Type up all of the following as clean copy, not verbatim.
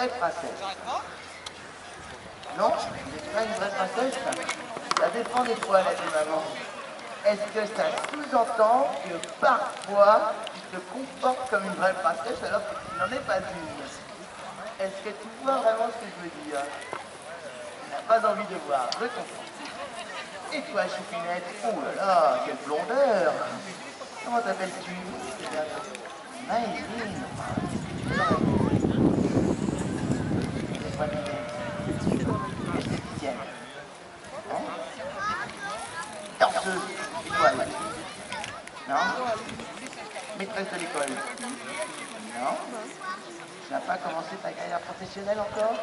vraie princesse. Non, vous n'êtes pas une vraie princesse. Ça dépend des toilettes de maman. Est-ce que ça sous-entend que parfois tu te comportes comme une vraie princesse alors que tu n'en es pas une? Est-ce que tu vois vraiment ce que je veux dire? Tu n'as pas envie de voir, je comprends. Et toi, Choupinette, oh là là, quelle blondeur! Comment t'appelles-tu? Maïline. C'est pas Tiens. Hein? Danseuse d'étoile. Non? Maîtresse de l'école. Non? Tu n'as pas commencé ta carrière professionnelle encore?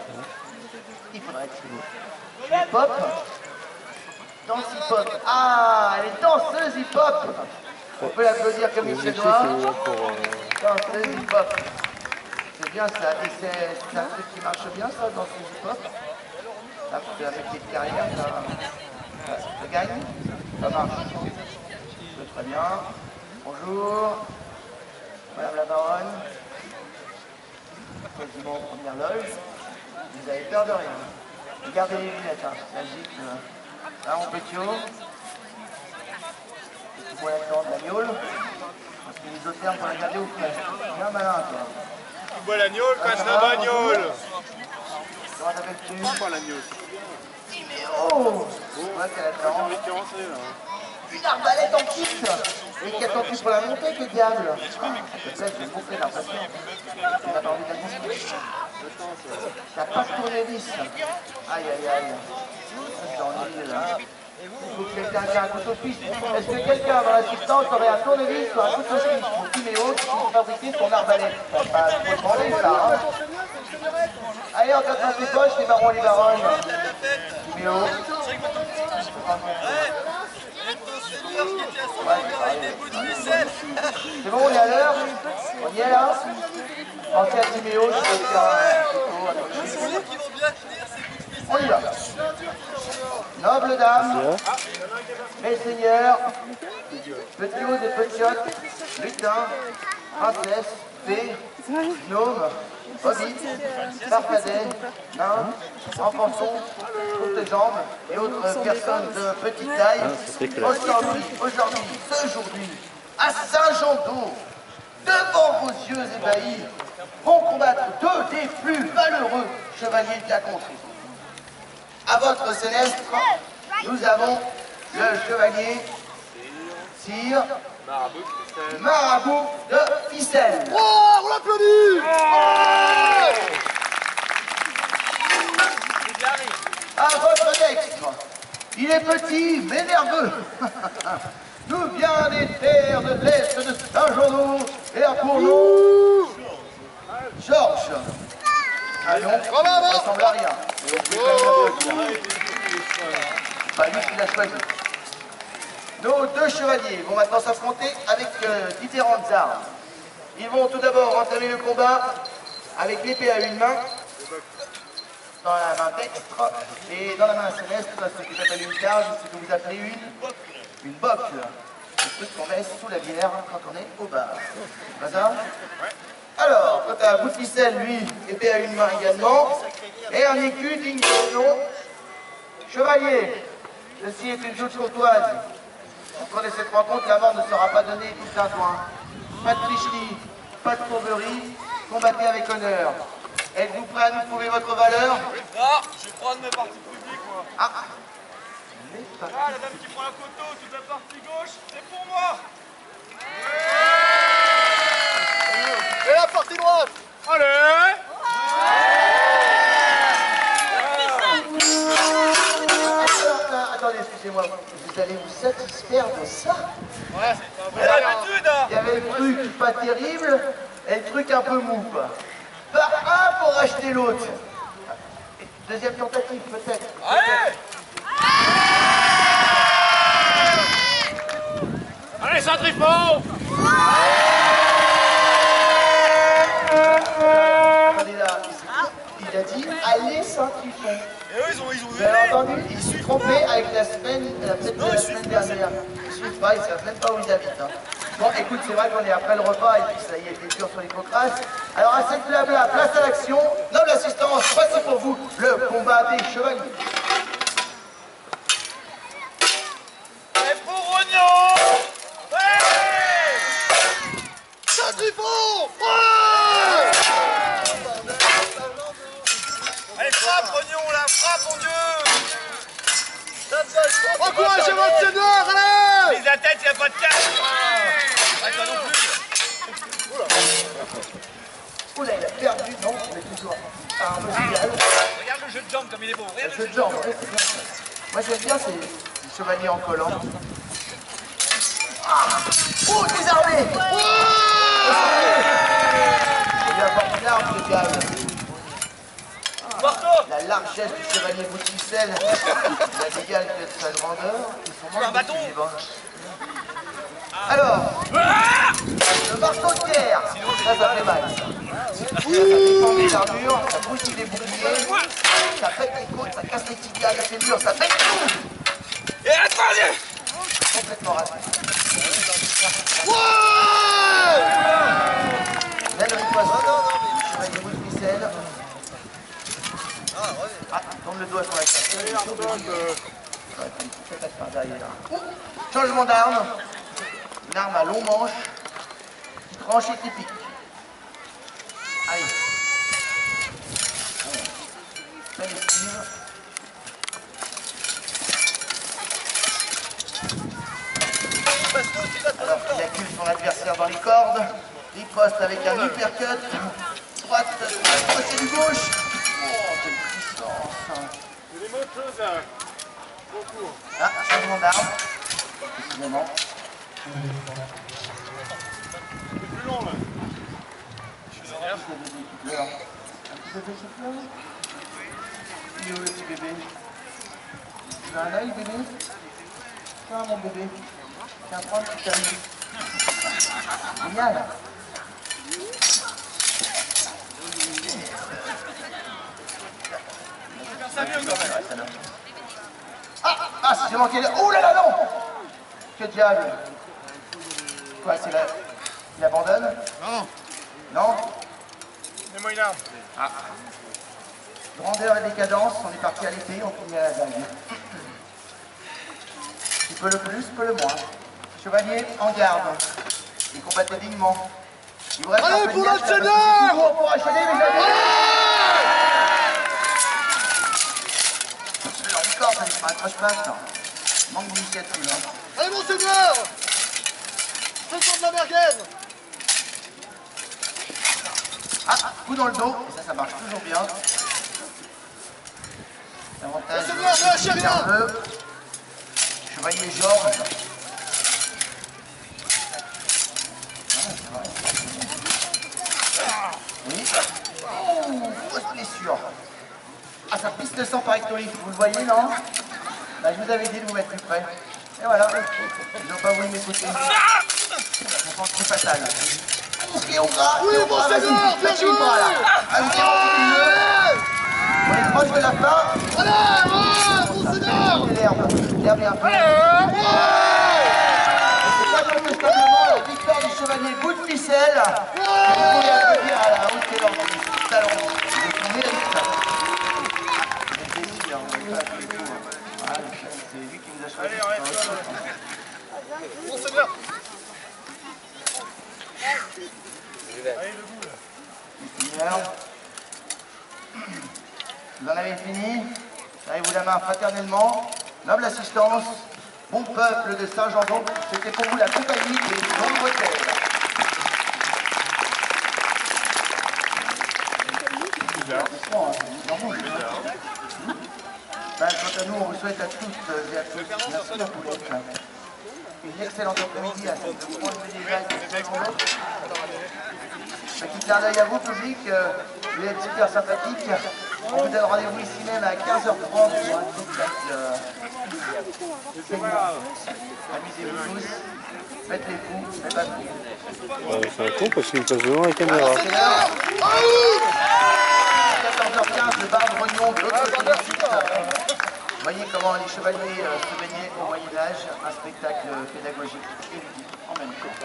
Il faudrait que tu es hip-hop? Danse hip-hop. Ah, elle est danseuse hip-hop. On peut l'applaudir comme il se doit. Danseuse hip-hop. C'est bien ça. Et c'est un truc qui marche bien ça, danseuse hip-hop? Ça fait un métier de carrière, ça gagne? Ça marche. Très bien. Bonjour. Madame la baronne. Quasiment en première loge. Vous avez peur de rien. Regardez les lunettes, hein. Magique. Là, mon pétio. Tu bois là-dedans de l'agneau. Parce que les autres termes pour la garder au frais. Bien malin, toi. Tu bois l'agneau, passe la bagnole. Comment t'appelles-tu? Pas l'agneau. Oh! Ouais, qu'elle attend. Une arbalète en kit! Et qu'attends-tu pour la montée, que diable? Peut-être je vais bouffer l'impression. Tu n'as pas envie de la bouffer? T'as pas de tournevis. Aïe, aïe, aïe. Je t'ennuie là. Il faut que quelqu'un ait un couteau suisse. Est-ce que quelqu'un dans l'assistance aurait un tournevis ou un couteau suisse pour Timéo qui peut fabriquer son arbalète? Faut demander ça, hein? Allez, on tape dans tes poches, les barons et les baronnes. Timéo. C'est bon, on est à l'heure? On y est là? Pensez à Timéo, je peux faire un couteau. On y va. Nobles dames, messeigneurs, petits hauts et petiotes, lutins, princesses, fées, gnomes, hobbits, farfadets, nains, enfantons, courtes jambes et autres personnes de petite taille, aujourd'hui, à Saint-Jean-d'Eau, devant vos yeux ébahis, vont combattre deux des plus valeureux chevaliers de la contrée. À votre sénestre, nous avons le chevalier Sire Marabout de Ficelle. Oh, on l'applaudit! À votre dextre, il est petit mais nerveux. Nous vient des terres de l'Est de Saint-Jean-d'Eau et a pour nom Georges. Ah non, ça ne ressemble à rien. Pas lui qui l'a choisi. Nos deux chevaliers vont maintenant s'affronter avec différentes armes. Ils vont tout d'abord entamer le combat avec l'épée à une main, dans la main dextre, et dans la main céleste, ce que j'appelle une charge, ce que vous appelez une boque. Le truc qu'on met sous la bière quand on est au bar. C'est pas ça? Alors, quant à bout de ficelle, lui, épée à une main également, et un écu digne de son nom. Chevalier, ceci est une chose courtoise. Au cours de cette rencontre, la mort ne sera pas donnée tout un soin. Pas de tricherie, pas de fourberie, combattez avec honneur. Êtes-vous prêt à nous prouver votre valeur? Non, je vais prendre mes parties publiques, moi. Ah, la dame qui prend la photo, toute la partie gauche, c'est pour moi. Et la partie droite. Allez. Attendez, excusez-moi, vous allez vous satisfaire de ça? Ouais, c'est pas l'habitude. Il y avait le truc pas terrible et le truc un peu mou, quoi. Par un pour acheter l'autre. Deuxième tentative, peut-être. Allez. Allez, Saint-Trifon. Attendez là, il a dit allez Saint-Trifon. Et eux, ils ont Vous avez entendu? Il s'est trompé avec la semaine, la fête de la semaine dernière. Ils suivent pas, ils savent même pas où ils habitent. Hein. Bon, écoute, c'est vrai qu'on est après le repas et puis ça y est, t'es dur sur les contrastes. Alors, assez de blabla, place à l'action. Noble assistant. Voici pour vous le combat des chevaliers. Et pour Rognon! Ouais! Saint-Trifon! Allez, frappe, Rognon, là! Frappe, mon Dieu! Encouragez votre seigneur, allez! Prise la tête, il n'y a pas de cache! Ouais, toi non plus! Oula, il a perdu, non, on est toujours à un mondial. Regarde le jeu de jambes comme il est beau! Regarde Le jeu de jambes, ouais, c'est bien. Moi j'aime bien ces chevaliers en collant. Ah, oh, désarmé! Il a porté une arme, ce gars. La largesse du chevalier bout de ficelle, la dégale de sa grandeur, et son un bâton. Alors, le marteau de guerre, ça fait mal. Ça défend des armures, ça bousille les boucliers, ça pète les côtes, ça casse les tibias, les murs, ça pète tout. Et attendez! Complètement raté. Là, le riposte, chevalier bout de ficelle. Ah, tourne le doigt sur la carte. Changement d'arme. Une arme à long manche. Tranchée typique. Allez. Belle esquive. Alors qu'il accule son adversaire dans les cordes. Riposte avec un uppercut. Droite, crochet du gauche. Oh, quelle puissance! Ah, changement d'arme. Précisément. Plus long là. Un petit bébé qui pleure. Il est où le petit bébé? Tu as un œil, bébé? Tiens, mon bébé. Tiens, prends le petit ami. Génial. Ça mieux quand même. Ah, si j'ai manqué de... Oh là là, non! Que diable! Quoi, c'est la... Il abandonne? Non. Non? Mets-moi une arme. Grandeur et décadence, on est parti à l'été, on finit à la vague. Qui peut le plus, peut le moins. Chevalier, en garde. Il combattait dignement. Il vous reste Allez, un peu de pour gage, notre ça va seigneur! toujours pour achever, mes amis! Encore, ça ne sera un croche-passe, non. Manque d'initiative, hein. Allez, mon seigneur! Faisons de la merguez! Ah, coup dans le dos, et ça marche toujours bien. L'avantage, Seigneur, ne lâchez rien! nerveux. Chevalier Georges. Oui. Oh, grosse blessure. Ah, ça pisse le sang par hectolitre, vous le voyez, non? Bah, je vous avais dit de vous mettre plus près. Et voilà, ils n'ont pas voulu m'écouter. Je pense que c'est fatal. Et au bras, Oui, et au mon bras, seigneur, vas-y, bien faites le bras, là. Allez, on est proche de la fin. Allez, mon seigneur! L'herbe est un peu. C'est incontestablement la victoire du chevalier bout de ficelle. Vous pouvez applaudir à la hauteur de son talent, de son mérite. C'est lui qui nous a choisi. Allez, arrête-toi. Mon seigneur! Allez, debout là. Seigneur, vous en avez fini. Serrez-vous la main fraternellement. Noble assistance, bon peuple de Saint-Jean-d'Aube, c'était pour vous la compagnie des nombreux terres. Ben, quant à nous, on vous souhaite à toutes et à tous merci à vous d'être là. Une excellente après-midi à cette de prendre des vagues de Saint-Jean-d'Aube. Petit clin d'œil à vous, public, vous êtes super sympathique. On vous donne rendez-vous ici même à 15h30 pour un spectacle. Amusez-vous tous, faites les fous, mais pas trop. C'est un con parce qu'il passe devant la caméra. 14h15, le bar de Rognon de l'autre côté du site. Vous voyez comment les chevaliers se baignaient au Moyen-Âge, un spectacle pédagogique et ludique en même temps.